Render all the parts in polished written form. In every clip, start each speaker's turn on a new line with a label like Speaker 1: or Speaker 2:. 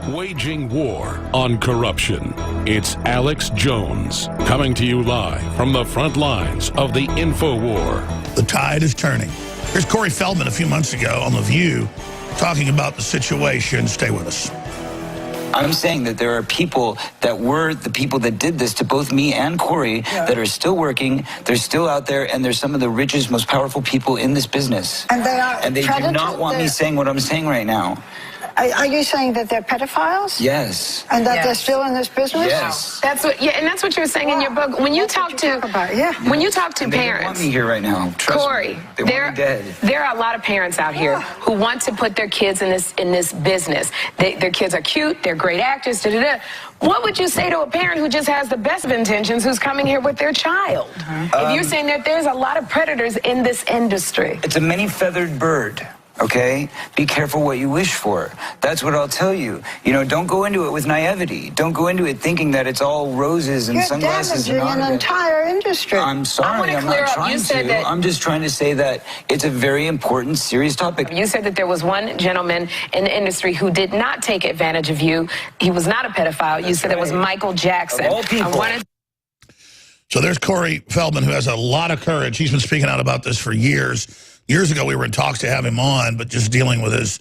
Speaker 1: Waging war on corruption. It's Alex Jones coming to you live from the front lines of the info war.
Speaker 2: The tide is turning. Here's Corey Feldman a few months ago on The View talking about the situation. Stay with us.
Speaker 3: I'm saying that there are people that were the people that did this to both me and Corey that are still working, they're still out there, and they're some of the richest, most powerful people in this business.
Speaker 4: And they are.
Speaker 3: And they do not want me saying what I'm saying right now.
Speaker 4: Are you saying that they're pedophiles?
Speaker 3: Yes.
Speaker 4: And that they're still in this business?
Speaker 3: Yes.
Speaker 5: That's what, and that's what you're saying in your book. When you talk to when you talk to
Speaker 3: and
Speaker 5: parents,
Speaker 3: they don't want me here right now. Trust
Speaker 5: Corey,
Speaker 3: me. They want me dead.
Speaker 5: There are a lot of parents out here who want to put their kids in this business. Their kids are cute, they're great actors. Da, da, da. What would you say to a parent who just has the best of intentions, who's coming here with their child? If you're saying that there's a lot of predators in this industry,
Speaker 3: it's a many-feathered bird. Okay? Be careful what you wish for. That's what I'll tell you. You know, don't go into it with naivety. Don't go into it thinking that it's all roses and sunglasses.
Speaker 4: You're damaging an entire industry.
Speaker 3: I'm sorry, I'm not trying to. I'm just trying to say that it's a very important, serious topic.
Speaker 5: You said that there was one gentleman in the industry who did not take advantage of you. He was not a pedophile. You said it was Michael Jackson.
Speaker 3: Of all people.
Speaker 2: So there's Corey Feldman, who has a lot of courage. He's been speaking out about this for years. Years ago, we were in talks to have him on, but just dealing with his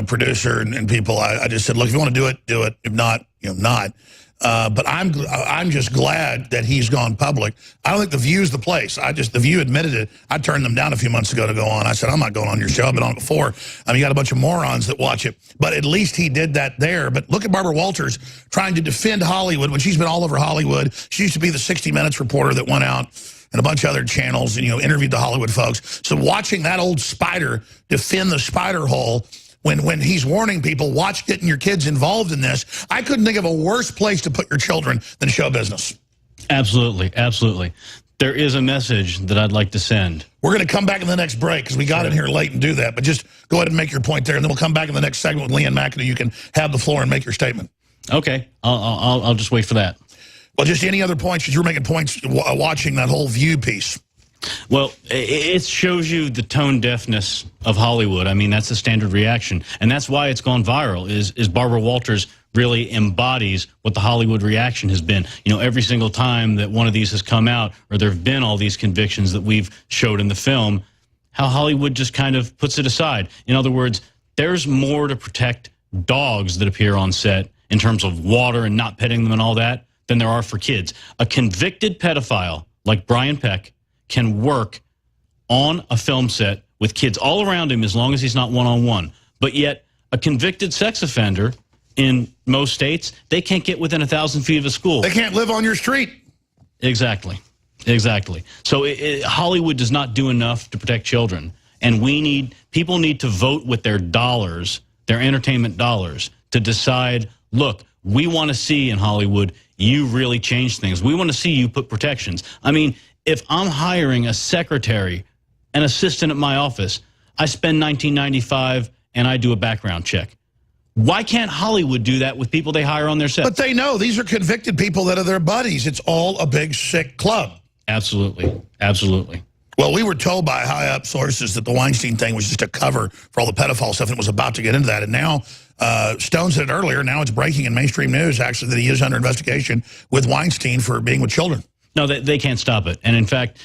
Speaker 2: producer and people, I just said, look, if you want to do it, do it. If not, not. But I'm just glad that he's gone public. I don't think The View's the place. The View admitted it. I turned them down a few months ago to go on. I said, I'm not going on your show. I've been on it before. I mean, you got a bunch of morons that watch it. But at least he did that there. But look at Barbara Walters trying to defend Hollywood when she's been all over Hollywood. She used to be the 60 Minutes reporter that went out and a bunch of other channels and, interviewed the Hollywood folks. So watching that old spider defend the spider hole when he's warning people, watch getting your kids involved in this, I couldn't think of a worse place to put your children than show business.
Speaker 6: Absolutely, absolutely. There is a message that I'd like to send.
Speaker 2: We're going to come back in the next break because we got in here late and do that. But just go ahead and make your point there, and then we'll come back in the next segment with Lee and McAdoo. You can have the floor and make your statement.
Speaker 6: Okay, I'll just wait for that. Well,
Speaker 2: just any other points, because you were making points watching that whole View piece.
Speaker 6: Well, it shows you the tone deafness of Hollywood. I mean, that's the standard reaction. And that's why it's gone viral, is Barbara Walters really embodies what the Hollywood reaction has been. Every single time that one of these has come out, or there have been all these convictions that we've showed in the film, how Hollywood just kind of puts it aside. In other words, there's more to protect dogs that appear on set in terms of water and not petting them and all that than there are for kids. A convicted pedophile like Brian Peck can work on a film set with kids all around him as long as he's not one-on-one. But yet, a convicted sex offender in most states, they can't get within 1,000 feet of a school.
Speaker 2: They can't live on your street.
Speaker 6: Exactly. Exactly. So Hollywood does not do enough to protect children. And people need to vote with their dollars, their entertainment dollars, to decide, look, we want to see in Hollywood you really change things. We want to see you put protections. I mean, if I'm hiring a secretary, an assistant at my office, I spend $19.95 and I do a background check. Why can't Hollywood do that with people they hire on their set?
Speaker 2: But they know these are convicted people that are their buddies. It's all a big, sick club.
Speaker 6: Absolutely. Absolutely.
Speaker 2: Well, we were told by high-up sources that the Weinstein thing was just a cover for all the pedophile stuff and it was about to get into that. And now, Stone said it earlier, now it's breaking in mainstream news, actually, that he is under investigation with Weinstein for being with children.
Speaker 6: No, they can't stop it. And in fact,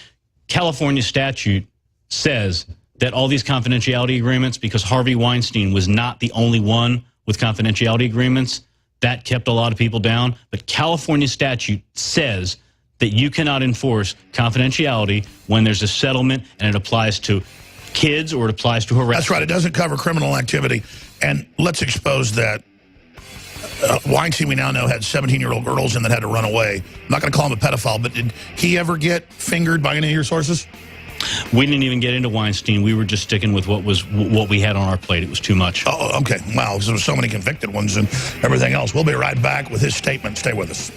Speaker 6: California statute says that all these confidentiality agreements, because Harvey Weinstein was not the only one with confidentiality agreements, that kept a lot of people down. But California statute says that you cannot enforce confidentiality when there's a settlement and it applies to kids or it applies to harassment.
Speaker 2: That's right. It doesn't cover criminal activity. And let's expose that. Weinstein, we now know, had 17-year-old girls and that had to run away. I'm not going to call him a pedophile, but did he ever get fingered by any of your sources?
Speaker 6: We didn't even get into Weinstein. We were just sticking with what we had on our plate. It was too much.
Speaker 2: Oh, okay. Wow, because there were so many convicted ones and everything else. We'll be right back with his statement. Stay with us.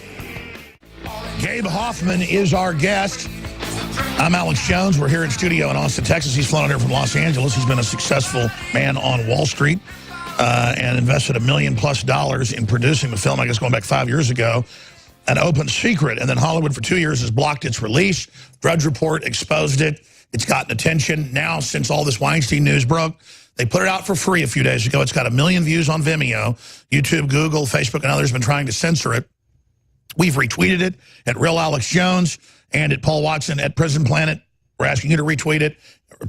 Speaker 2: Gabe Hoffman is our guest. I'm Alex Jones. We're here in studio in Austin, Texas. He's flown out here from Los Angeles. He's been a successful man on Wall Street and invested $1 million+ in producing the film, I guess going back 5 years ago. An open secret. And then Hollywood for 2 years has blocked its release. Drudge Report exposed it. It's gotten attention. Now, since all this Weinstein news broke, They put it out for free a few days ago. It's got 1 million views on Vimeo. YouTube, Google, Facebook, and others have been trying to censor it. We've retweeted it at Real Alex Jones and at Paul Watson at Prison Planet. We're asking you to retweet it,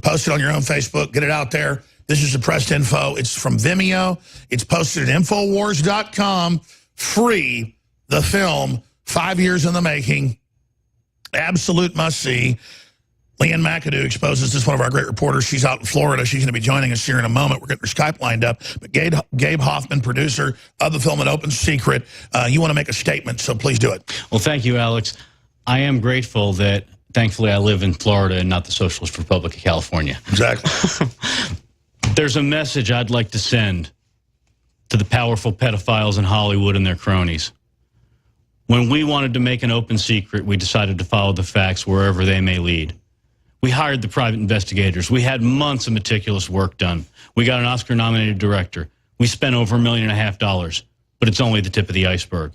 Speaker 2: post it on your own Facebook, get it out there. This is suppressed info. It's from Vimeo. It's posted at Infowars.com. Free, the film, 5 years in the making. Absolute must-see. Leanne McAdoo exposes this, one of our great reporters. She's out in Florida. She's going to be joining us here in a moment. We're getting her Skype lined up. But Gabe Hoffman, producer of the film An Open Secret, you want to make a statement, so please do it.
Speaker 6: Well, thank you, Alex. I am grateful that, thankfully, I live in Florida and not the Socialist Republic of California.
Speaker 2: Exactly.
Speaker 6: There's a message I'd like to send to the powerful pedophiles in Hollywood and their cronies. When we wanted to make An Open Secret, we decided to follow the facts wherever they may lead. We hired the private investigators. We had months of meticulous work done. We got an Oscar-nominated director. We spent over $1.5 million, but it's only the tip of the iceberg.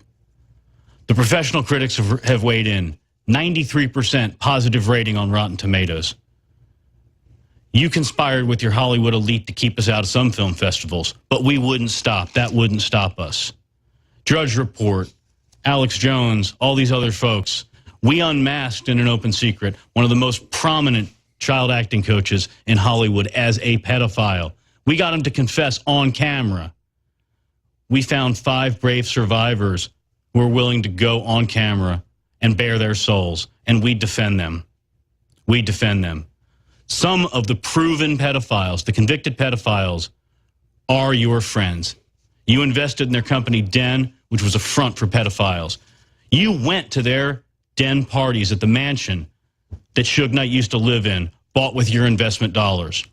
Speaker 6: The professional critics have weighed in. 93% positive rating on Rotten Tomatoes. You conspired with your Hollywood elite to keep us out of some film festivals, but we wouldn't stop. That wouldn't stop us. Drudge Report, Alex Jones, all these other folks. We unmasked in An Open Secret one of the most prominent child acting coaches in Hollywood as a pedophile. We got him to confess on camera. We found 5 brave survivors who were willing to go on camera and bare their souls, and we defend them. We defend them. Some of the proven pedophiles, the convicted pedophiles, are your friends. You invested in their company, Den, which was a front for pedophiles. You went to their den parties at the mansion that Suge Knight used to live in, bought with your investment dollars,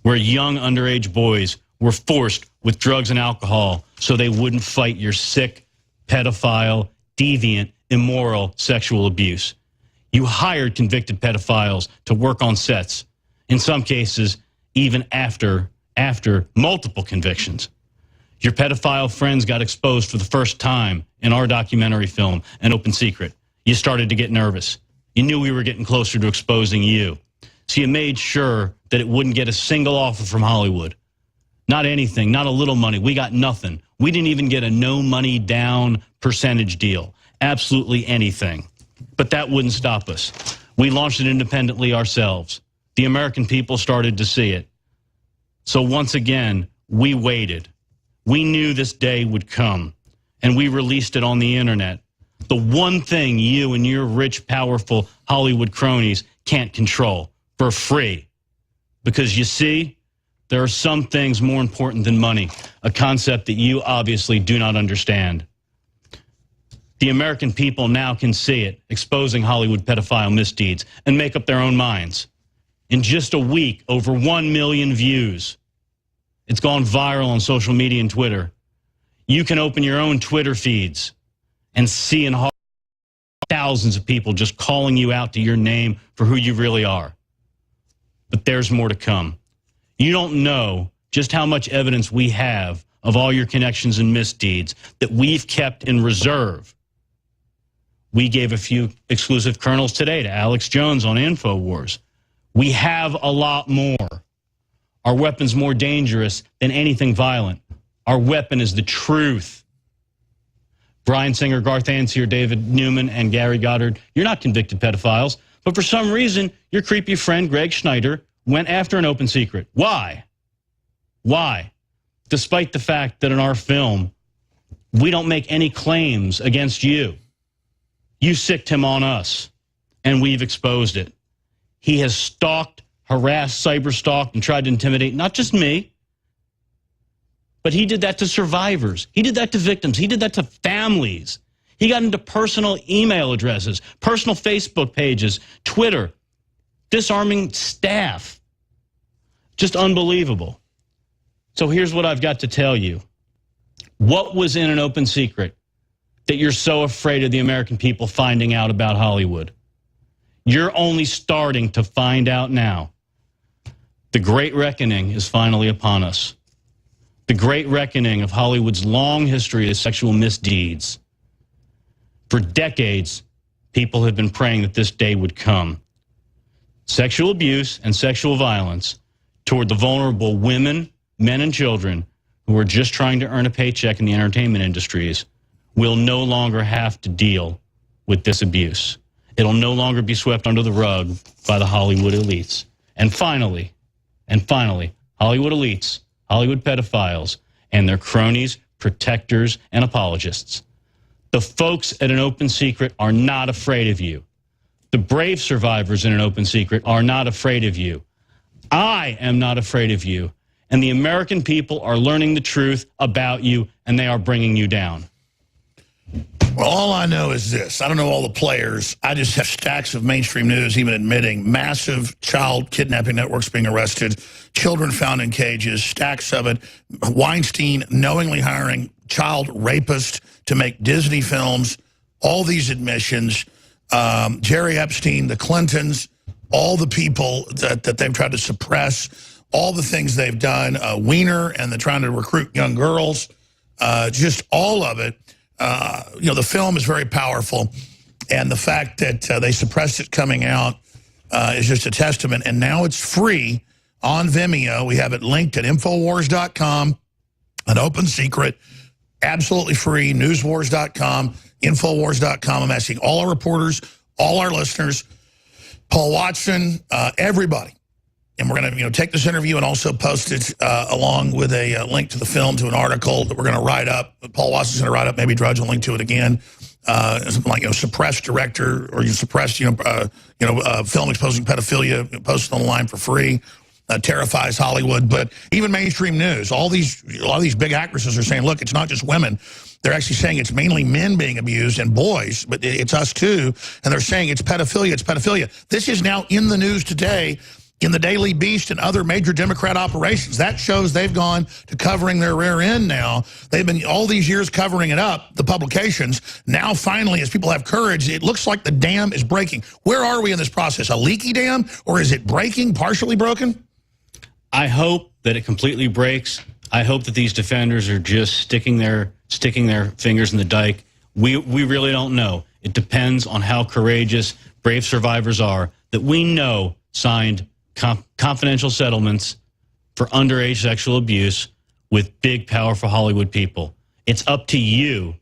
Speaker 6: where young underage boys were forced with drugs and alcohol so they wouldn't fight your sick, pedophile, deviant, immoral sexual abuse. You hired convicted pedophiles to work on sets, in some cases even after multiple convictions. Your pedophile friends got exposed for the first time in our documentary film, An Open Secret. You started to get nervous. You knew we were getting closer to exposing you. So you made sure that it wouldn't get a single offer from Hollywood. Not anything, not a little money. We got nothing. We didn't even get a no money down percentage deal. Absolutely anything. But that wouldn't stop us. We launched it independently ourselves. The American people started to see it. So once again, we waited. We knew this day would come, and we released it on the internet. The one thing you and your rich, powerful Hollywood cronies can't control for free. Because you see, there are some things more important than money, a concept that you obviously do not understand. The American people now can see it, exposing Hollywood pedophile misdeeds, and make up their own minds. In just a week, over 1 million views. It's gone viral on social media and Twitter. You can open your own Twitter feeds and see in thousands of people just calling you out to your name for who you really are. But there's more to come. You don't know just how much evidence we have of all your connections and misdeeds that we've kept in reserve. We gave a few exclusive kernels today to Alex Jones on InfoWars. We have a lot more. Our weapon's more dangerous than anything violent. Our weapon is the truth. Brian Singer, Garth Ansier, David Newman, and Gary Goddard, you're not convicted pedophiles, but for some reason, your creepy friend Greg Schneider went after An Open Secret. Why? Why? Despite the fact that in our film, we don't make any claims against you. You sicked him on us, and we've exposed it. He has stalked, harassed, cyber-stalked, and tried to intimidate not just me, but he did that to survivors. He did that to victims. He did that to families. He got into personal email addresses, personal Facebook pages, Twitter, disarming staff. Just unbelievable. So here's what I've got to tell you. What was in An Open Secret that you're so afraid of the American people finding out about Hollywood? You're only starting to find out now. The Great Reckoning is finally upon us. The Great Reckoning of Hollywood's long history of sexual misdeeds. For decades, people have been praying that this day would come. Sexual abuse and sexual violence toward the vulnerable women, men and children who are just trying to earn a paycheck in the entertainment industries will no longer have to deal with this abuse. It'll no longer be swept under the rug by the Hollywood elites. And finally, Hollywood elites, Hollywood pedophiles, and their cronies, protectors, and apologists. The folks at An Open Secret are not afraid of you. The brave survivors in An Open Secret are not afraid of you. I am not afraid of you. And the American people are learning the truth about you, and they are bringing you down.
Speaker 2: Well, all I know is this. I don't know all the players. I just have stacks of mainstream news even admitting massive child kidnapping networks being arrested, children found in cages, stacks of it. Weinstein knowingly hiring child rapists to make Disney films, all these admissions. Jerry Epstein, the Clintons, all the people that they've tried to suppress, all the things they've done, Wiener and they're trying to recruit young girls, just all of it. You know, the film is very powerful, and the fact that they suppressed it coming out is just a testament. And now it's free on Vimeo. We have it linked at Infowars.com, An Open Secret, absolutely free, newswars.com, Infowars.com. I'm asking all our reporters, all our listeners, Paul Watson, everybody. And we're going to take this interview and also post it along with a link to the film, to an article that we're going to write up. Paul Watson's going to write up, maybe Drudge will link to it again. Something like, suppressed director, or suppressed, film exposing pedophilia, posted online for free. Terrifies Hollywood. But even mainstream news, a lot of these big actresses are saying, look, it's not just women. They're actually saying it's mainly men being abused and boys, but it's us too. And they're saying it's pedophilia, it's pedophilia. This is now in the news today, in the Daily Beast and other major Democrat operations. That shows they've gone to covering their rear end now. They've been all these years covering it up, the publications. Now, finally, as people have courage, it looks like the dam is breaking. Where are we in this process? A leaky dam, or is it breaking, partially broken?
Speaker 6: I hope that it completely breaks. I hope that these defenders are just sticking their fingers in the dike. We really don't know. It depends on how courageous brave survivors are that we know signed confidential settlements for underage sexual abuse with big, powerful Hollywood people. It's up to you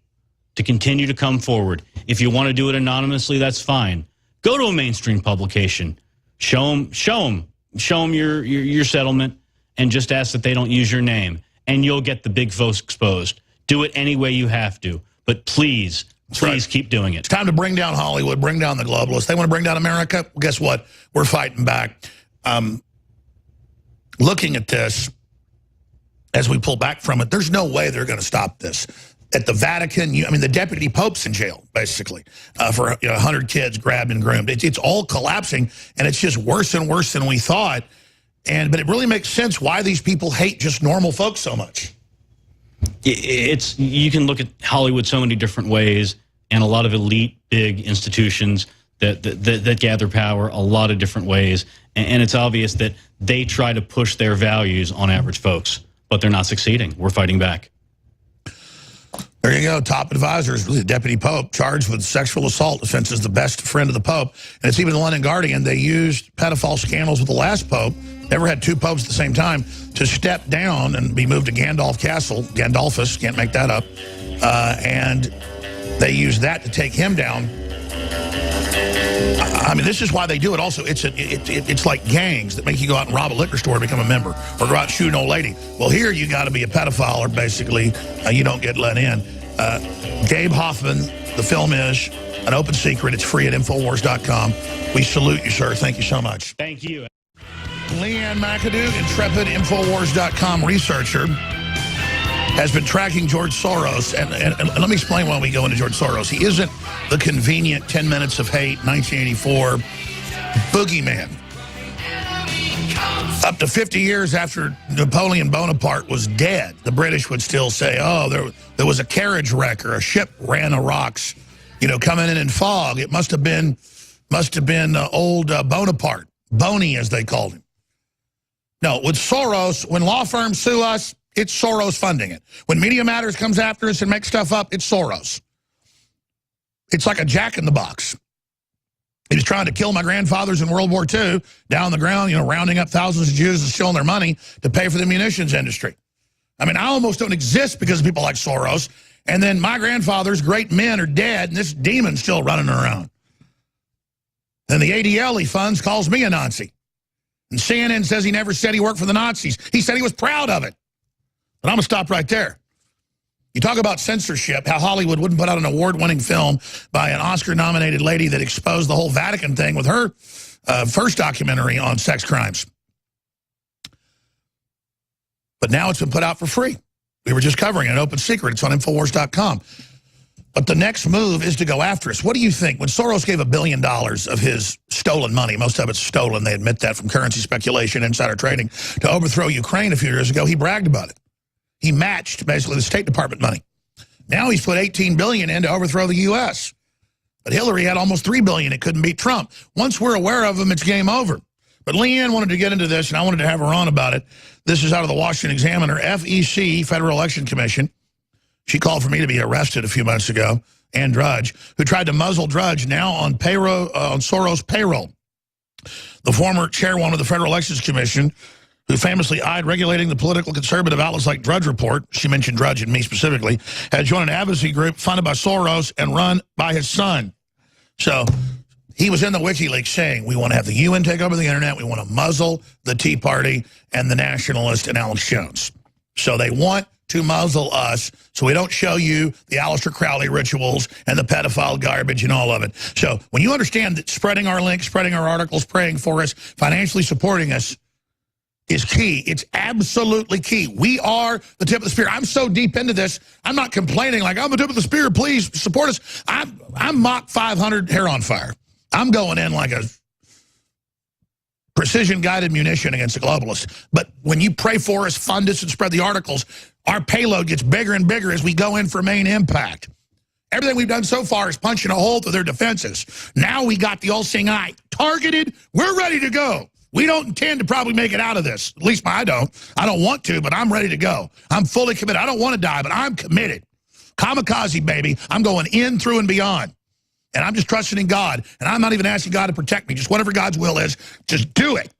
Speaker 6: to continue to come forward. If you want to do it anonymously, that's fine. Go to a mainstream publication. Show them your settlement, and just ask that they don't use your name, and you'll get the big folks exposed. Do it any way you have to, but please keep doing it.
Speaker 2: It's time to bring down Hollywood, bring down the globalists. They want to bring down America. Well, guess what? We're fighting back. Looking at this, as we pull back from it, there's no way they're going to stop this. At the Vatican, the deputy pope's in jail, basically, for 100 kids grabbed and groomed. It's all collapsing, and it's just worse and worse than we thought. But it really makes sense why these people hate just normal folks so much.
Speaker 6: You can look at Hollywood so many different ways, and a lot of elite big institutions that gather power a lot of different ways. And it's obvious that they try to push their values on average folks, but they're not succeeding. We're fighting back.
Speaker 2: There you go. Top advisors, the deputy pope, charged with sexual assault offenses, the best friend of the pope. And it's even the London Guardian. They used pedophile scandals with the last pope, never had two popes at the same time, to step down and be moved to Gandalf Castle. Gandalfus, can't make that up. And they used that to take him down. This is why they do it also. It's like gangs that make you go out and rob a liquor store to become a member, or go out and shoot an old lady. Well, here you got to be a pedophile, or basically you don't get let in. Gabe Hoffman, the film is An Open Secret. It's free at Infowars.com. We salute you, sir. Thank you so much.
Speaker 6: Thank you.
Speaker 2: Leanne McAdoo, intrepid Infowars.com researcher, has been tracking George Soros. And let me explain why we go into George Soros. He isn't the convenient 10 Minutes of Hate, 1984 boogeyman. Up to 50 years after Napoleon Bonaparte was dead, the British would still say, oh, there was a carriage wreck or a ship ran a rocks, coming in fog. It must have been old Bonaparte, Boney as they called him. No, with Soros, when law firms sue us, it's Soros funding it. When Media Matters comes after us and makes stuff up, it's Soros. It's like a jack in the box. He was trying to kill my grandfathers in World War II down on the ground, you know, rounding up thousands of Jews and stealing their money to pay for the munitions industry. I mean, I almost don't exist because of people like Soros. And then my grandfather's great men are dead, and this demon's still running around. Then the ADL he funds calls me a Nazi. And CNN says he never said he worked for the Nazis. He said he was proud of it. But I'm going to stop right there. You talk about censorship, how Hollywood wouldn't put out an award-winning film by an Oscar-nominated lady that exposed the whole Vatican thing with her first documentary on sex crimes. But now it's been put out for free. We were just covering an open secret. It's on Infowars.com. But the next move is to go after us. What do you think? When Soros gave $1 billion of his stolen money, most of it's stolen, they admit that, from currency speculation, insider trading, to overthrow Ukraine a few years ago, he bragged about it. He matched, basically, the State Department money. Now he's put $18 billion in to overthrow the U.S. But Hillary had almost $3 billion. It couldn't beat Trump. Once we're aware of him, it's game over. But Leanne wanted to get into this, and I wanted to have her on about it. This is out of the Washington Examiner. FEC, Federal Election Commission. She called for me to be arrested a few months ago, and Drudge, who tried to muzzle Drudge, now on payroll, on Soros' payroll. The former chairwoman of the Federal Elections Commission, who famously eyed regulating the political conservative outlets like Drudge Report, she mentioned Drudge and me specifically, had joined an advocacy group funded by Soros and run by his son. So he was in the WikiLeaks saying, we want to have the UN take over the internet, we want to muzzle the Tea Party and the Nationalist and Alex Jones. So they want to muzzle us so we don't show you the Aleister Crowley rituals and the pedophile garbage and all of it. So when you understand that spreading our links, spreading our articles, praying for us, financially supporting us is key. It's absolutely key. We are the tip of the spear. I'm so deep into this, I'm not complaining like, I'm the tip of the spear, please support us. I'm Mach 500 hair on fire. I'm going in like a precision-guided munition against the globalists. But when you pray for us, fund us, and spread the articles, our payload gets bigger and bigger as we go in for main impact. Everything we've done so far is punching a hole through their defenses. Now we got the all-seeing eye targeted. We're ready to go. We don't intend to probably make it out of this. At least I don't. I don't want to, but I'm ready to go. I'm fully committed. I don't want to die, but I'm committed. Kamikaze, baby. I'm going in, through, and beyond. And I'm just trusting in God. And I'm not even asking God to protect me. Just whatever God's will is, just do it.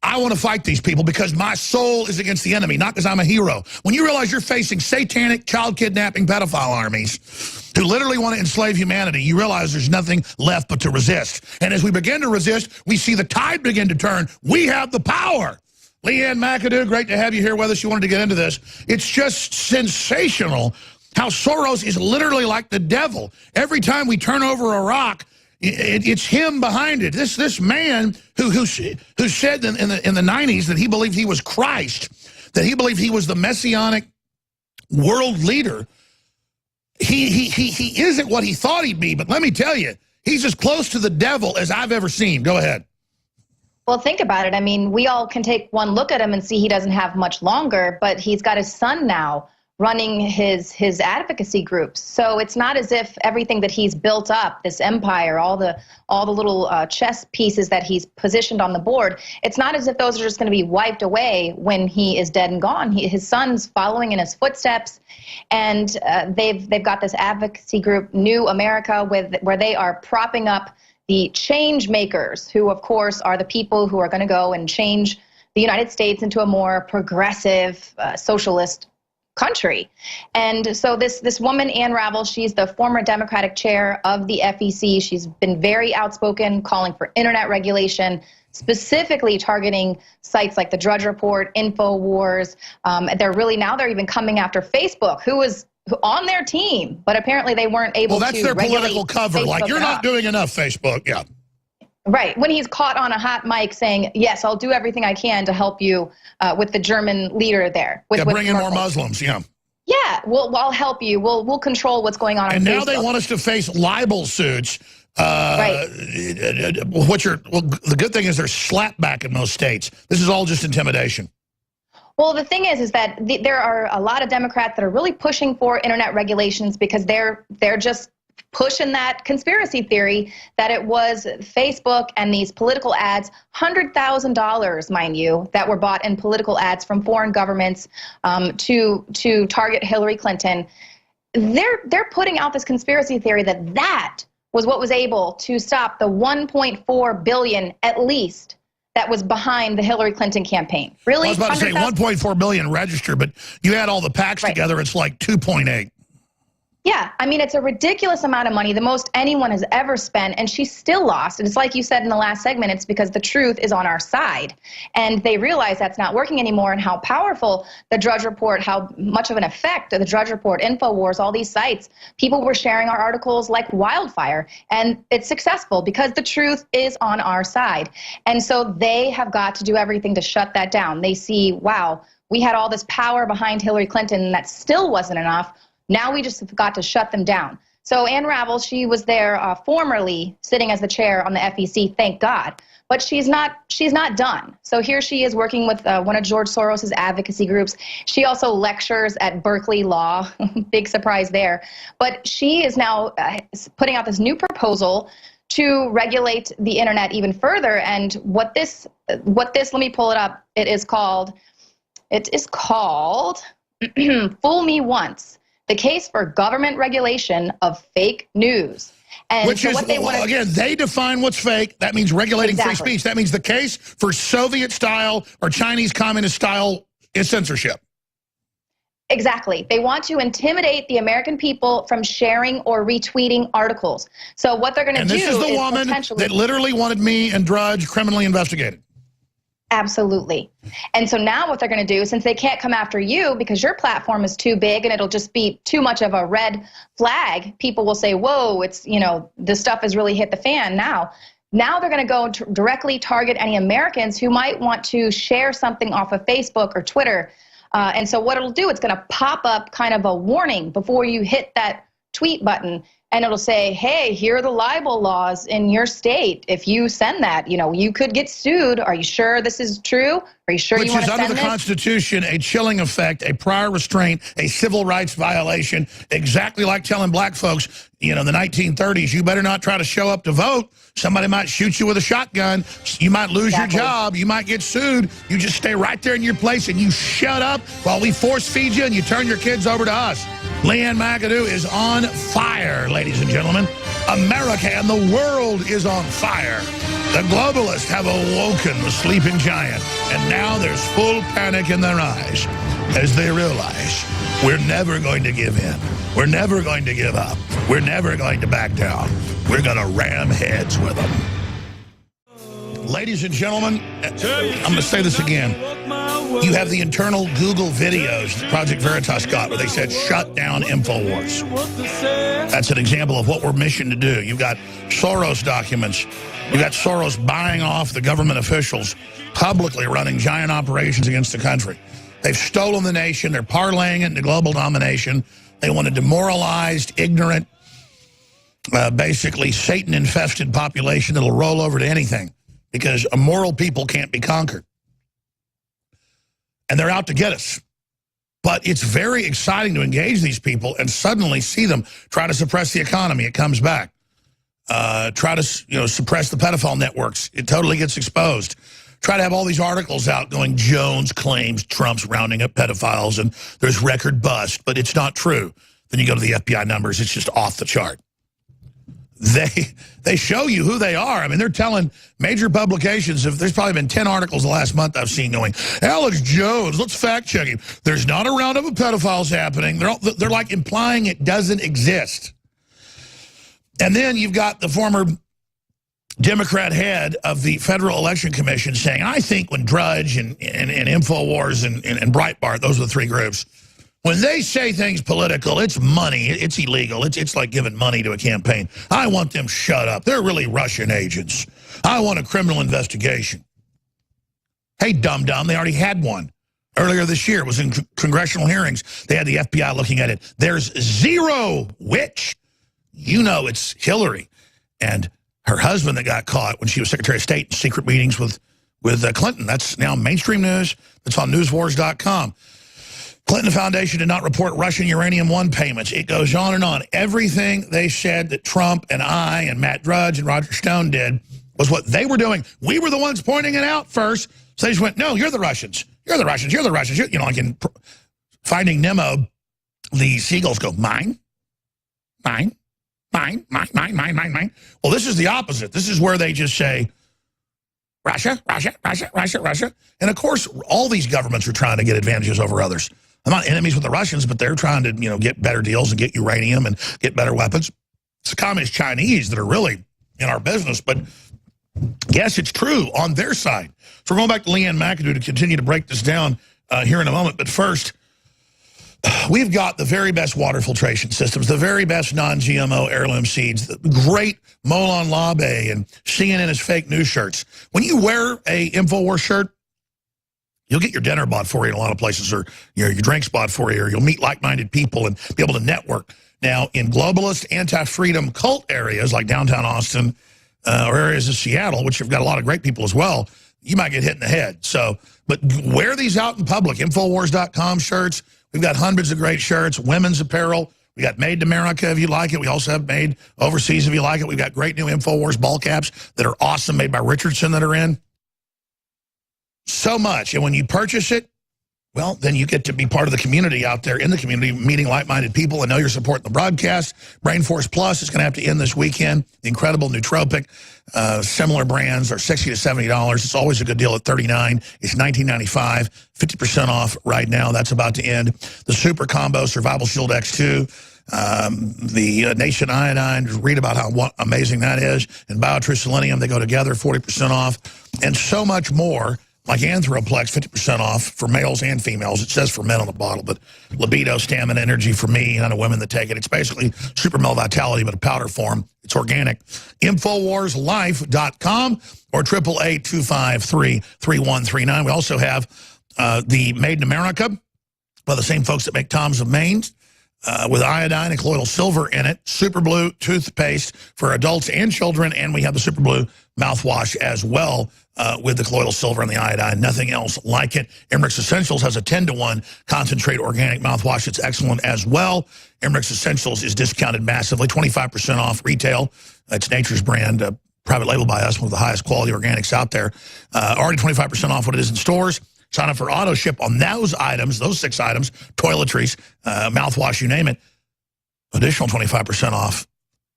Speaker 2: I want to fight these people because my soul is against the enemy, not because I'm a hero. When you realize you're facing satanic, child kidnapping, pedophile armies who literally want to enslave humanity, you realize there's nothing left but to resist. And as we begin to resist, we see the tide begin to turn. We have the power. Leanne McAdoo, great to have you here with us. You wanted to get into this. It's just sensational how Soros is literally like the devil. Every time we turn over a rock, it's him behind it. This man who said in the 90s that he believed he was Christ, that he believed he was the messianic world leader. He isn't what he thought he'd be, but let me tell you, he's as close to the devil as I've ever seen. Go ahead.
Speaker 7: Well, think about it. I mean, we all can take one look at him and see he doesn't have much longer, but he's got his son now running his advocacy groups. So it's not as if everything that he's built up, this empire, all the little chess pieces that he's positioned on the board, it's not as if those are just going to be wiped away when he is dead and gone. His son's following in his footsteps, and they've got this advocacy group, New America, where they are propping up the change makers, who of course are the people who are going to go and change the United States into a more progressive socialist country. And so this woman, Ann Ravel, she's the former Democratic chair of the FEC. She's been very outspoken, calling for internet regulation, specifically targeting sites like the Drudge Report, InfoWars. They're even coming after Facebook, who was on their team, but apparently they weren't able to.
Speaker 2: Well, that's their political cover.
Speaker 7: Facebook
Speaker 2: like, you're not doing enough, Facebook. Yeah.
Speaker 7: Right. When he's caught on a hot mic saying, yes, I'll do everything I can to help you with the German leader there.
Speaker 2: Bring in more Muslims, yeah.
Speaker 7: Yeah, I'll help you. We'll control what's going on.
Speaker 2: And now
Speaker 7: Facebook.
Speaker 2: they want us to face libel suits.
Speaker 7: Right.
Speaker 2: The good thing is there's slapback in most states. This is all just intimidation.
Speaker 7: Well, the thing is that there are a lot of Democrats that are really pushing for internet regulations because they're just pushing that conspiracy theory that it was Facebook and these political ads, $100,000, mind you, that were bought in political ads from foreign governments to target Hillary Clinton. They're putting out this conspiracy theory that was what was able to stop the 1.4 billion at least that was behind the Hillary Clinton campaign. Really?
Speaker 2: I was about to say 1.4 billion registered, but you add all the PACs together, it's like 2.8.
Speaker 7: Yeah, I mean, it's a ridiculous amount of money, the most anyone has ever spent, and she still lost. And it's like you said in the last segment, it's because the truth is on our side. And they realize that's not working anymore, and how powerful the Drudge Report, how much of an effect the Drudge Report, InfoWars, all these sites, people were sharing our articles like wildfire. And it's successful because the truth is on our side. And so they have got to do everything to shut that down. They see, wow, we had all this power behind Hillary Clinton, and that still wasn't enough. Now we just got to shut them down. So Ann Ravel, she was there formerly sitting as the chair on the FEC, thank God. But she's not done. So here she is working with one of George Soros's advocacy groups. She also lectures at Berkeley Law, big surprise there. But she is now putting out this new proposal to regulate the internet even further. And what this, let me pull it up. It is called Fool Me Once. The case for government regulation of fake news. And
Speaker 2: which
Speaker 7: so
Speaker 2: is,
Speaker 7: what they want
Speaker 2: again, they define what's fake. That means regulating free speech. That means the case for Soviet-style or Chinese communist-style is censorship.
Speaker 7: Exactly. They want to intimidate the American people from sharing or retweeting articles. So what they're going to do is
Speaker 2: And this is the woman that literally wanted me and Drudge criminally investigated.
Speaker 7: Absolutely. And so now what they're going to do, since they can't come after you because your platform is too big and it'll just be too much of a red flag, people will say, whoa, it's, you know, this stuff has really hit the fan now. Now they're going to go directly target any Americans who might want to share something off of Facebook or Twitter. And so what it'll do, it's going to pop up kind of a warning before you hit that tweet button. And it'll say, hey, here are the libel laws in your state. If you send that, you know, you could get sued. Are you sure this is true? Are you sure you want to send this? Which is under the Constitution,
Speaker 2: a chilling effect, a prior restraint, a civil rights violation, exactly like telling black folks, you know, in the 1930s, you better not try to show up to vote. Somebody might shoot you with a shotgun. You might lose your job. You might get sued. You just stay right there in your place and you shut up while we force feed you and you turn your kids over to us. Leanne McAdoo is on fire, ladies and gentlemen. America and the world is on fire. The globalists have awoken the sleeping giant, and now there's full panic in their eyes as they realize we're never going to give in. We're never going to give up. We're never going to back down. We're going to ram heads with them. Ladies and gentlemen, I'm going to say this again. You have the internal Google videos that Project Veritas got where they said, shut down InfoWars. That's an example of what we're missioned to do. You've got Soros documents. You've got Soros buying off the government officials, publicly running giant operations against the country. They've stolen the nation. They're parlaying it into global domination. They want a demoralized, ignorant, basically Satan-infested population that'll roll over to anything because immoral people can't be conquered. And they're out to get us. But it's very exciting to engage these people and suddenly see them try to suppress the economy. It comes back. Try to suppress the pedophile networks. It totally gets exposed. Try to have all these articles out going, Jones claims Trump's rounding up pedophiles and there's record bust, but it's not true. Then you go to the FBI numbers, it's just off the chart. They show you who they are. I mean, they're telling major publications, there's probably been 10 articles the last month I've seen going, Alex Jones, let's fact check him. There's not a roundup of pedophiles happening. They're like implying it doesn't exist. And then you've got the former Democrat head of the Federal Election Commission saying, I think when Drudge and InfoWars and Breitbart, those are the three groups, when they say things political, it's money, it's illegal, it's like giving money to a campaign. I want them shut up. They're really Russian agents. I want a criminal investigation. Hey, dum-dum, they already had one. Earlier this year, it was in congressional hearings. They had the FBI looking at it. There's zero witch. You know it's Hillary and her husband that got caught when she was Secretary of State in secret meetings with Clinton. That's now mainstream news. That's on newswars.com. Clinton Foundation did not report Russian Uranium One payments. It goes on and on. Everything they said that Trump and I and Matt Drudge and Roger Stone did was what they were doing. We were the ones pointing it out first. So they just went, no, you're the Russians. You're the Russians. You're the Russians. You know, like in Finding Nemo, the seagulls go, mine, mine, Mine. Well, this is the opposite. This is where they just say, Russia. And, of course, all these governments are trying to get advantages over others. I'm not enemies with the Russians, but they're trying to, get better deals and get uranium and get better weapons. It's the communist Chinese that are really in our business, but yes, it's true on their side. So we're going back to Leanne McAdoo to continue to break this down here in a moment. But first, we've got the very best water filtration systems, the very best non-GMO heirloom seeds, the great Molon Labe and CNN is fake news shirts. When you wear a InfoWars shirt, you'll get your dinner bought for you in a lot of places, or your drinks bought for you, or you'll meet like-minded people and be able to network. Now, in globalist, anti-freedom cult areas like downtown Austin or areas of Seattle, which have got a lot of great people as well, you might get hit in the head. So, but wear these out in public. Infowars.com shirts. We've got hundreds of great shirts, women's apparel. We got Made in America if you like it. We also have Made Overseas if you like it. We've got great new InfoWars ball caps that are awesome, made by Richardson, that are in. So much. And when you purchase it, well, then you get to be part of the community out there in the community, meeting like-minded people and know you're supporting the broadcast. Brainforce Plus is going to have to end this weekend. The incredible nootropic, similar brands are $60 to $70. It's always a good deal at $39. It's $19.95, 50% off right now. That's about to end. The Super Combo Survival Shield X2, the Nation Iodine, read about how amazing that is, and BioTrue Selenium, they go together, 40% off, and so much more. Like Anthroplex, 50% off for males and females. It says for men on the bottle, but libido, stamina, energy for me and other women that take it. It's basically Super Male Vitality, but a powder form. It's organic. InfoWarsLife.com or 888-253-3139. We also have the Made in America by the same folks that make Tom's of Maine with iodine and colloidal silver in it. Super Blue toothpaste for adults and children, and we have the Super Blue mouthwash as well. With the colloidal silver and the iodine, nothing else like it. Emmerich's Essentials has a 10-to-1 concentrate organic mouthwash. It's excellent as well. Emmerich's Essentials is discounted massively, 25% off retail. It's Nature's brand, private label by us, one of the highest quality organics out there. Already 25% off what it is in stores. Sign up for auto ship on those items, those 6 items, toiletries, mouthwash, you name it. Additional 25% off.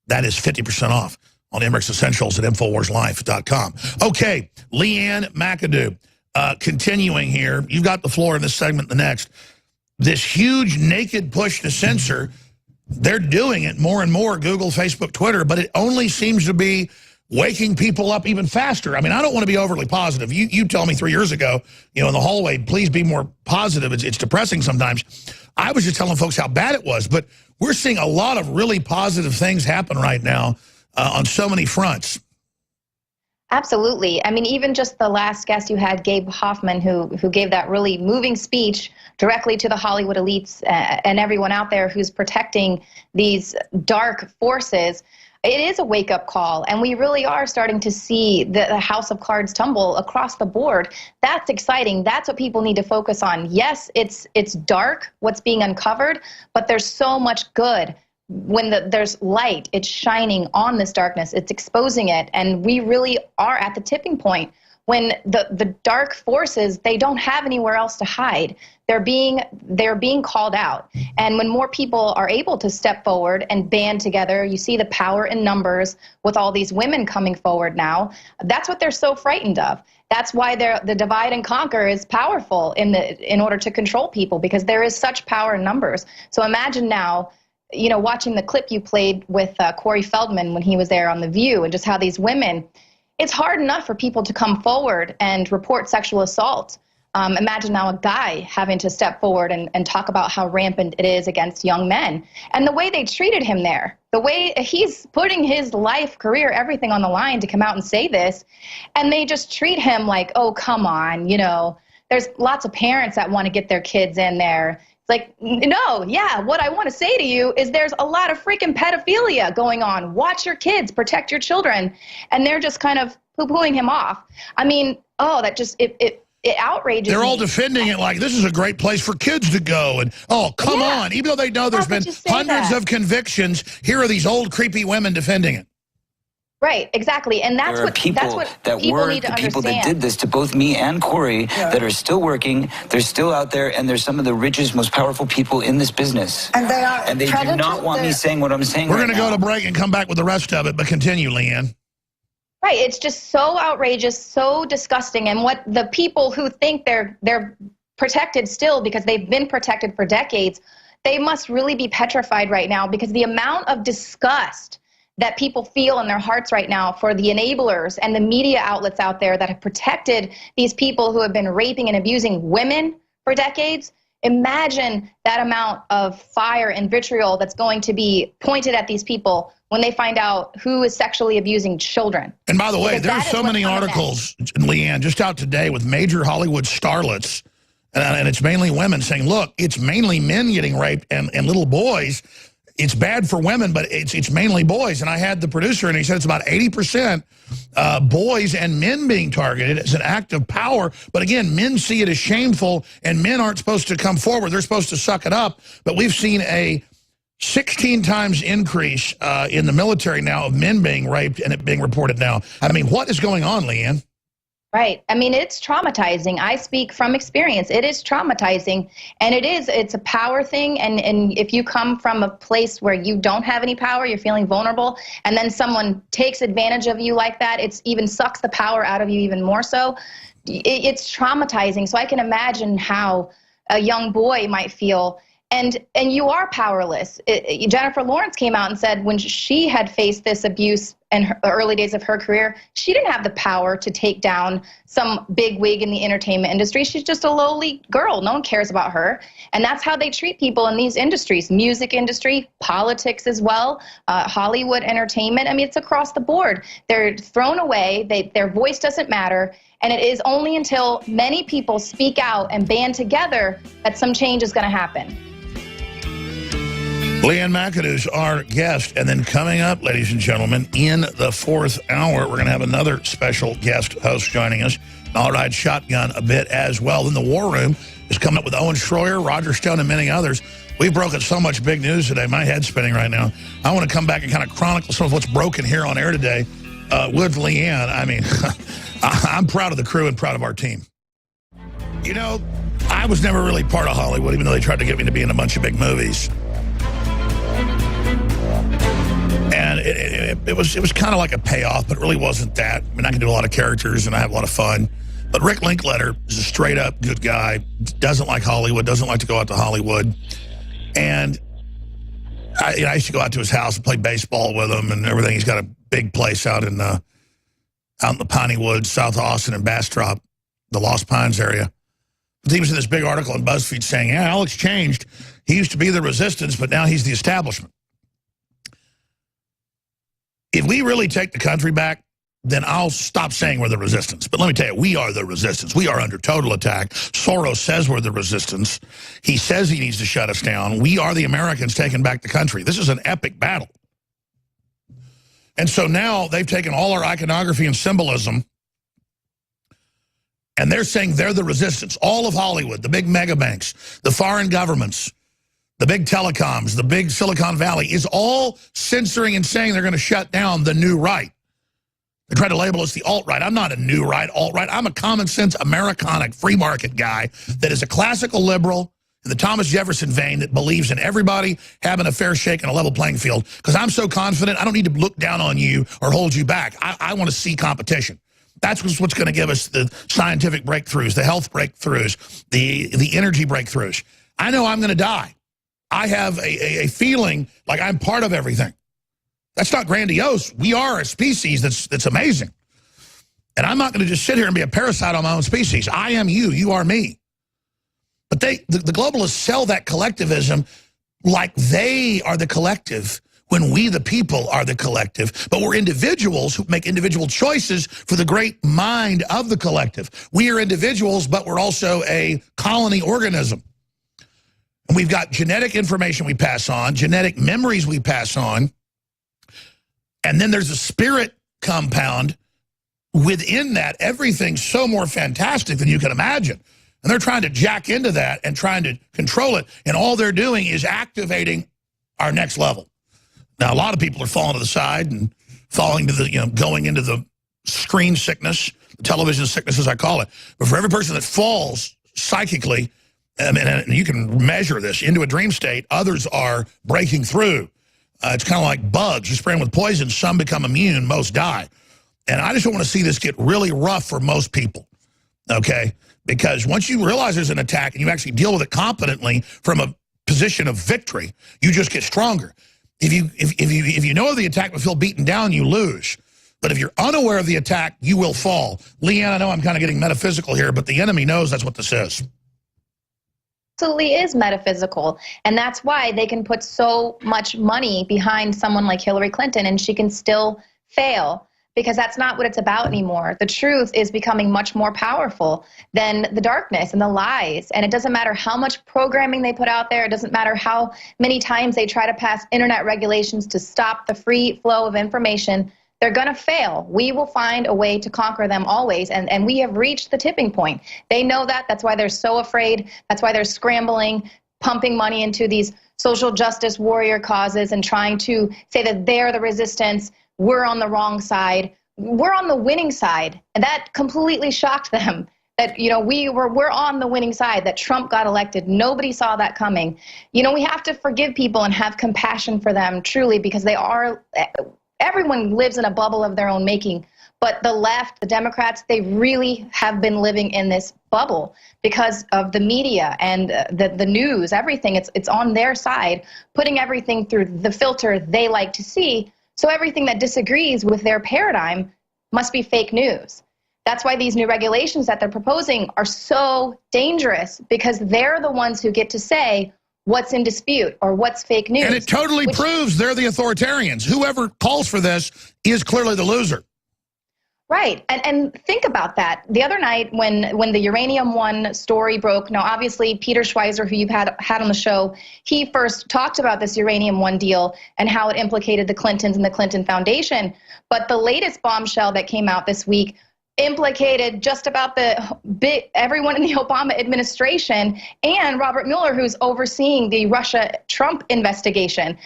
Speaker 2: That is 50% off on Emmerich's Essentials at InfoWarsLife.com. Okay, Leanne McAdoo, continuing here. You've got the floor in this segment, the next. This huge naked push to censor, they're doing it more and more, Google, Facebook, Twitter, but it only seems to be waking people up even faster. I mean, I don't want to be overly positive. You tell me 3 years ago, in the hallway, please be more positive. It's depressing sometimes. I was just telling folks how bad it was, but we're seeing a lot of really positive things happen right now on so many fronts.
Speaker 7: Absolutely. I mean, even just the last guest you had, Gabe Hoffman, who gave that really moving speech directly to the Hollywood elites and everyone out there who's protecting these dark forces. It is a wake-up call, and we really are starting to see the house of cards tumble across the board. That's exciting. That's what people need to focus on. Yes, it's dark, what's being uncovered, but there's so much good. When there's light, it's shining on this darkness, it's exposing it, and we really are at the tipping point when the dark forces, they don't have anywhere else to hide. They're being called out, and when more people are able to step forward and band together, you see the power in numbers with all these women coming forward now. That's what they're so frightened of. That's why the divide and conquer is powerful in order to control people, because there is such power in numbers. So imagine now, watching the clip you played with Corey Feldman when he was there on The View, and just how these women, it's hard enough for people to come forward and report sexual assault. Imagine now a guy having to step forward and talk about how rampant it is against young men. And the way they treated him there, the way he's putting his life, career, everything on the line to come out and say this, and they just treat him like, oh, come on, there's lots of parents that want to get their kids in there. It's like, no, yeah, what I want to say to you is there's a lot of freaking pedophilia going on. Watch your kids, protect your children. And they're just kind of poo-pooing him off. I mean, that just, it outrages me.
Speaker 2: They're all defending it like this is a great place for kids to go. And, come on. Even though they know there's been hundreds of convictions, here are these old creepy women defending it.
Speaker 7: Right, exactly, and that's what people need to understand.
Speaker 3: People that did this to both me and Corey that are still working. They're still out there, and they're some of the richest, most powerful people in this business.
Speaker 4: And they are.
Speaker 3: And they do not want me saying what I'm saying.
Speaker 2: We're going to go to break and come back with the rest of it, but continue, Leanne.
Speaker 7: Right, it's just so outrageous, so disgusting, and what the people who think they're protected still because they've been protected for decades, they must really be petrified right now, because the amount of disgust that people feel in their hearts right now for the enablers and the media outlets out there that have protected these people who have been raping and abusing women for decades. Imagine that amount of fire and vitriol that's going to be pointed at these people when they find out who is sexually abusing children.
Speaker 2: And by the way, there's so many articles, Leanne, just out today with major Hollywood starlets, and it's mainly women saying, look, it's mainly men getting raped and little boys. It's bad for women, but it's mainly boys. And I had the producer, and he said it's about 80% boys and men being targeted as an act of power. But again, men see it as shameful, and men aren't supposed to come forward. They're supposed to suck it up. But we've seen a 16 times increase in the military now of men being raped, and it being reported now. I mean, what is going on, Leanne?
Speaker 7: Right. I mean, it's traumatizing. I speak from experience. It is traumatizing, and it's a power thing. And if you come from a place where you don't have any power, you're feeling vulnerable, and then someone takes advantage of you like that, it's even sucks the power out of you even more so. It's traumatizing. So I can imagine how a young boy might feel. And you are powerless. Jennifer Lawrence came out and said when she had faced this abuse in the early days of her career, she didn't have the power to take down some big wig in the entertainment industry. She's just a lowly girl. No one cares about her. And that's how they treat people in these industries, music industry, politics as well, Hollywood, entertainment. I mean, it's across the board. They're thrown away. Their voice doesn't matter. And it is only until many people speak out and band together that some change is going to happen.
Speaker 2: Leanne McAdoo's our guest, and then coming up, ladies and gentlemen, in the fourth hour, we're going to have another special guest host joining us. And I'll ride shotgun a bit as well. Then the War Room is coming up with Owen Schroyer, Roger Stone, and many others. We've broken so much big news today. My head's spinning right now. I want to come back and kind of chronicle some of what's broken here on air today with Leanne. I mean, I'm proud of the crew and proud of our team. You know, I was never really part of Hollywood, even though they tried to get me to be in a bunch of big movies. And it was kind of like a payoff, but it really wasn't that. I mean, I can do a lot of characters, and I have a lot of fun. But Rick Linklater is a straight-up good guy, doesn't like Hollywood, doesn't like to go out to Hollywood. And I used to go out to his house and play baseball with him and everything. He's got a big place out in the Piney Woods, South Austin and Bastrop, the Lost Pines area. But he was in this big article in BuzzFeed saying, yeah, Alex changed. He used to be the resistance, but now he's the establishment. If we really take the country back, then I'll stop saying we're the resistance. But let me tell you, we are the resistance. We are under total attack. Soros says we're the resistance. He says he needs to shut us down. We are the Americans taking back the country. This is an epic battle. And so now they've taken all our iconography and symbolism, and they're saying they're the resistance. All of Hollywood, the big mega banks, the foreign governments, the big telecoms, the big Silicon Valley is all censoring and saying they're going to shut down the new right. They try to label us the alt-right. I'm not a new right, alt-right. I'm a common sense Americanic free market guy that is a classical liberal in the Thomas Jefferson vein that believes in everybody having a fair shake and a level playing field. Because I'm so confident, I don't need to look down on you or hold you back. I want to see competition. That's what's going to give us the scientific breakthroughs, the health breakthroughs, the energy breakthroughs. I know I'm going to die. I have a feeling like I'm part of everything. That's not grandiose. We are a species that's amazing. And I'm not going to just sit here and be a parasite on my own species. I am you. You are me. But the globalists sell that collectivism like they are the collective when we, the people, are the collective. But we're individuals who make individual choices for the great mind of the collective. We are individuals, but we're also a colony organism. And we've got genetic information we pass on, genetic memories we pass on, and then there's a spirit compound within that. Everything's so more fantastic than you can imagine. And they're trying to jack into that and trying to control it, and all they're doing is activating our next level. Now, a lot of people are falling to the side and falling to the, going into the screen sickness, the television sickness, as I call it. But for every person that falls psychically, and you can measure this into a dream state, others are breaking through. It's kind of like bugs. You spray them with poison, some become immune, most die. And I just don't want to see this get really rough for most people, okay? Because once you realize there's an attack and you actually deal with it competently from a position of victory, you just get stronger. If you know of the attack but feel beaten down, you lose. But if you're unaware of the attack, you will fall. Leanne, I know I'm kind of getting metaphysical here, but the enemy knows that's what this is.
Speaker 7: Absolutely is metaphysical, and that's why they can put so much money behind someone like Hillary Clinton and she can still fail, because that's not what it's about anymore. The truth is becoming much more powerful than the darkness and the lies, and it doesn't matter how much programming they put out there. It doesn't matter how many times they try to pass internet regulations to stop the free flow of information. They're going to fail. We will find a way to conquer them always, and we have reached the tipping point. They know that. That's why they're so afraid. That's why they're scrambling, pumping money into these social justice warrior causes and trying to say that they're the resistance, we're on the wrong side. We're on the winning side, and that completely shocked them. That, we're on the winning side, that Trump got elected. Nobody saw that coming. We have to forgive people and have compassion for them, truly, because they are... Everyone lives in a bubble of their own making, but the left, the Democrats, they really have been living in this bubble because of the media and the news, everything. It's on their side, putting everything through the filter they like to see. So everything that disagrees with their paradigm must be fake news. That's why these new regulations that they're proposing are so dangerous, because they're the ones who get to say what's in dispute or what's fake news.
Speaker 2: And it totally proves they're the authoritarians. Whoever calls for this is clearly the loser.
Speaker 7: Right. And think about that. The other night when the Uranium One story broke, now obviously Peter Schweizer, who you've had on the show, he first talked about this Uranium One deal and how it implicated the Clintons and the Clinton Foundation. But the latest bombshell that came out this week implicated just about everyone in the Obama administration and Robert Mueller, who's overseeing the Russia-Trump investigation.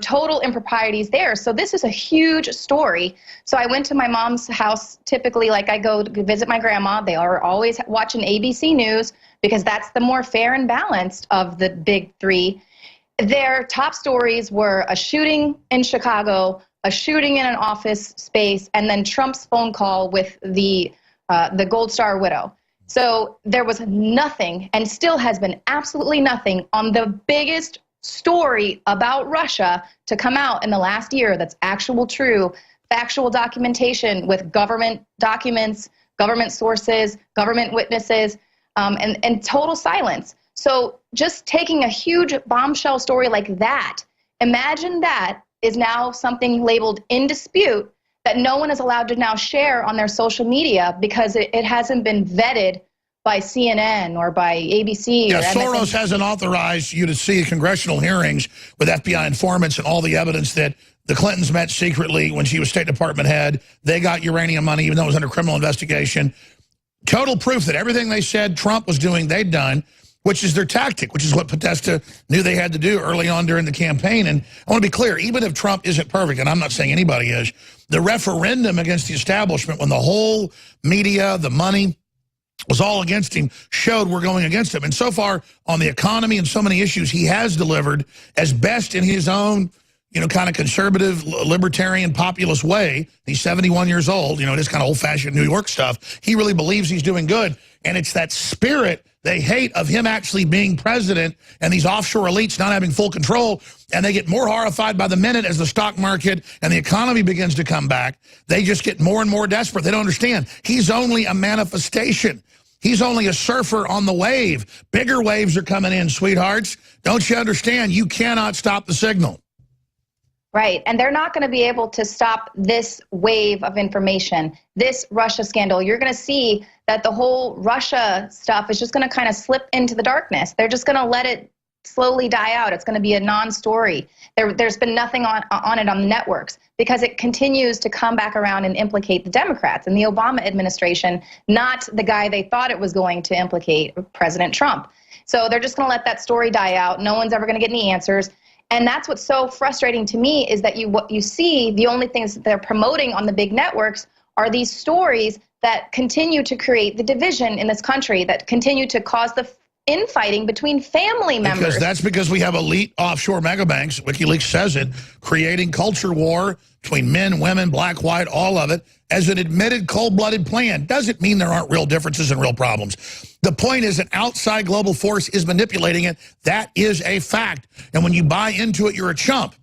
Speaker 7: Total improprieties there. So this is a huge story. So I went to my mom's house, typically, like I go to visit my grandma. They are always watching ABC News because that's the more fair and balanced of the big three. Their top stories were a shooting in Chicago, a shooting in an office space, and then Trump's phone call with the Gold Star widow. So there was nothing, and still has been absolutely nothing, on the biggest story about Russia to come out in the last year that's actual, true, factual documentation with government documents, government sources, government witnesses, and total silence. So just taking a huge bombshell story like that, imagine that is now something labeled in dispute that no one is allowed to now share on their social media because it hasn't been vetted by CNN or by ABC.
Speaker 2: Yeah,
Speaker 7: or
Speaker 2: Soros hasn't authorized you to see congressional hearings with FBI informants and all the evidence that the Clintons met secretly when she was State Department head. They got uranium money even though it was under criminal investigation. Total proof that everything they said Trump was doing, they'd done, which is their tactic, which is what Podesta knew they had to do early on during the campaign. And I want to be clear, even if Trump isn't perfect, and I'm not saying anybody is, the referendum against the establishment, when the whole media, the money was all against him, showed we're going against him. And so far on the economy and so many issues, he has delivered as best in his own, kind of conservative, libertarian, populist way. He's 71 years old, it is kind of old-fashioned New York stuff. He really believes he's doing good. And it's that spirit they hate of him actually being president and these offshore elites not having full control, and they get more horrified by the minute as the stock market and the economy begins to come back. They just get more and more desperate. They don't understand. He's only a manifestation. He's only a surfer on the wave. Bigger waves are coming in, sweethearts. Don't you understand? You cannot stop the signal.
Speaker 7: Right, and they're not going to be able to stop this wave of information, this Russia scandal. You're going to see that the whole Russia stuff is just going to kind of slip into the darkness. They're just going to let it slowly die out. It's going to be a non-story. There's been nothing on it on the networks because it continues to come back around and implicate the Democrats and the Obama administration, not the guy they thought it was going to implicate, President Trump. So they're just going to let that story die out. No one's ever going to get any answers. And that's what's so frustrating to me, is that what you see, the only things that they're promoting on the big networks are these stories that continue to create the division in this country, that continue to cause the infighting between family members.
Speaker 2: Because that's we have elite offshore megabanks, WikiLeaks says it, creating culture war between men, women, black, white, all of it, as an admitted cold-blooded plan. Doesn't mean there aren't real differences and real problems. The point is an outside global force is manipulating it. That is a fact. And when you buy into it, you're a chump.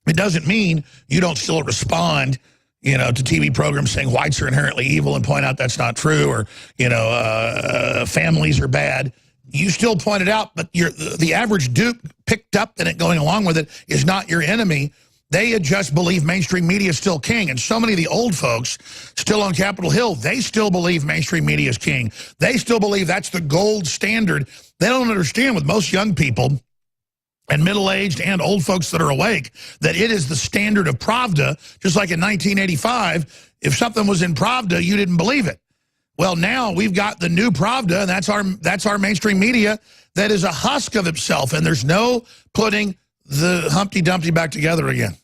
Speaker 2: It doesn't mean you don't still respond, you know, to TV programs saying whites are inherently evil and point out that's not true, or, you know, families are bad. You still point it out, but the average dupe picked up in it going along with it is not your enemy. They just believe mainstream media is still king. And so many of the old folks still on Capitol Hill, they still believe mainstream media is king. They still believe that's the gold standard. They don't understand, with most young people and middle-aged and old folks that are awake, that it is the standard of Pravda. Just like in 1985, if something was in Pravda, you didn't believe it. Well, now we've got the new Pravda, and that's our mainstream media that is a husk of itself, and there's no putting the Humpty Dumpty back together again.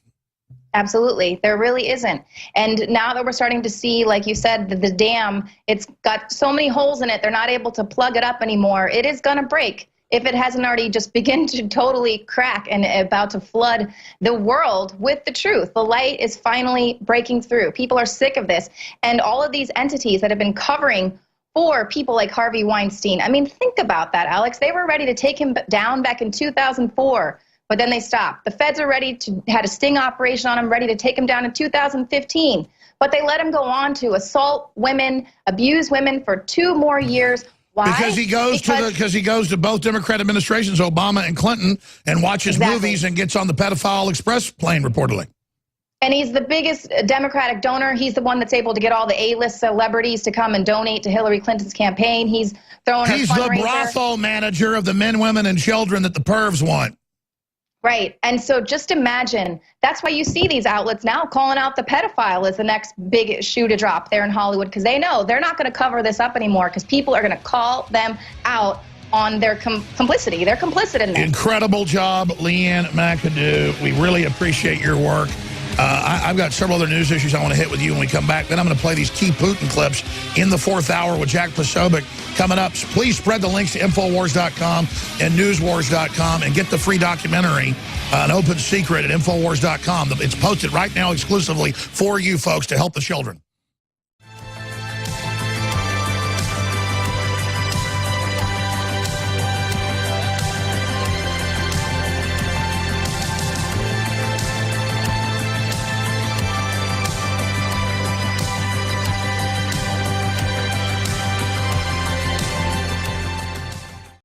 Speaker 7: Absolutely. There really isn't. And now that we're starting to see, like you said, the dam, it's got so many holes in it, they're not able to plug it up anymore. It is going to break, if it hasn't already just begun to totally crack and about to flood the world with the truth. The light is finally breaking through. People are sick of this. And all of these entities that have been covering for people like Harvey Weinstein, I mean, think about that, Alex. They were ready to take him down back in 2004. But then they stopped. The feds are had a sting operation on him, ready to take him down in 2015. But they let him go on to assault women, abuse women for 2 more years. Why?
Speaker 2: Because he goes to both Democrat administrations, Obama and Clinton, and watches movies and gets on the pedophile express plane, reportedly.
Speaker 7: And he's the biggest Democratic donor. He's the one that's able to get all the A-list celebrities to come and donate to Hillary Clinton's campaign. He's throwing her fundraiser. He's the brothel manager of the men, women, and children that the pervs want. Right. And so just imagine, that's why you see these outlets now calling out the pedophile as the next big shoe to drop there in Hollywood, because they know they're not going to cover this up anymore, because people are going to call them out on their complicity. They're complicit in this.
Speaker 2: Incredible job, Leanne McAdoo. We really appreciate your work. I've got several other news issues I want to hit with you when we come back. Then I'm going to play these key Putin clips in the 4th hour with Jack Posobiec coming up. Please spread the links to Infowars.com and Newswars.com and get the free documentary, An Open Secret, at Infowars.com. It's posted right now exclusively for you folks to help the children.